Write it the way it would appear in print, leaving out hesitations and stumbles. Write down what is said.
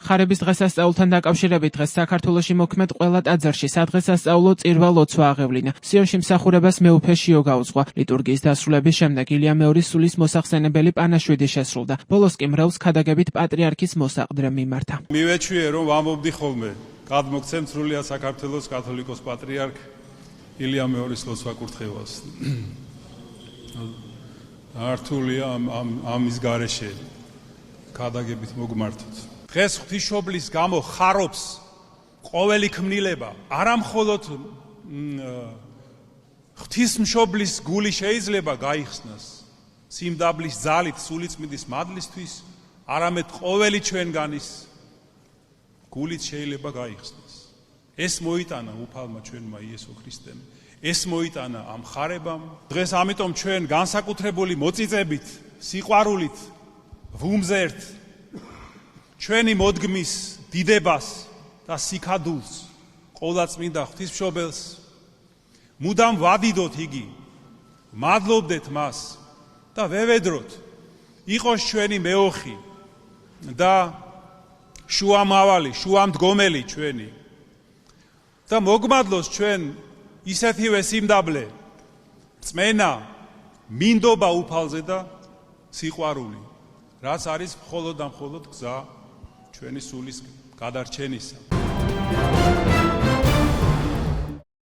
ხარების დღესასწაულთან დაკავშირებით დღეს საქართველოში მოქმედ ყველა ტაძარში სადღესასწაულო წირვა-ლოცვა აღევლინა. სიონში მსახურებას მეუფე შიო გაუძღვა. ლიტურგიის დასრულების შემდეგ ილია მეორის სულის მოსახსენებელი პანაშვიდი შესრულდა. ბოლოს კი მრევლს ქადაგებით პატრიარქის მოსაყდრე მიმართა. მივეჩვიე, რომ ვამბობდი ხოლმე, გადმოგცემ სრულიად საქართველოს კათოლიკოს პატრიარქ ილია მეორის ლოცვა კურთხევას. ართულია ამის გარეშე ქადაგებით მოგმართოთ. დღეს ღვთისმშობლის გამო ხარობს ყოველი ქმნილება, არა მხოლოდ ღვთისმშობლის გული შეიძლება გაიხსნას სიმდაბლის ძალით სულიწმიდის მადლისთვის, არამედ ყოველი ჩვენგანის გულით შეიძლება გაიხსნას. ეს მოიტანა უფალმა ჩვენმა იესო ქრისტემ, ეს მოიტანა ამ ხარებამ. დღეს ამიტომ ჩვენ განსაკუთრებული მოწიწებით, სიყვარულით ვუმზერთ ჩვენი მოდგმის დიდებას და სიქადულს ყოვლადწმინდა ღვთისმშობელს. მუდამ ვადიდოთ იგი, მადლობდეთ მას და ვევედროთ იყოს ჩვენი მეოხი და შუამავალი, შუამდგომელი ჩვენი და მოგმადლოს ჩვენ ისეთივე სიმდაბლე, წმენა, მინდობა უფალზე და სიყვარული, რაც არის მხოლოდ და მხოლოდ გზა ჩვენი სულის გადარჩენისა.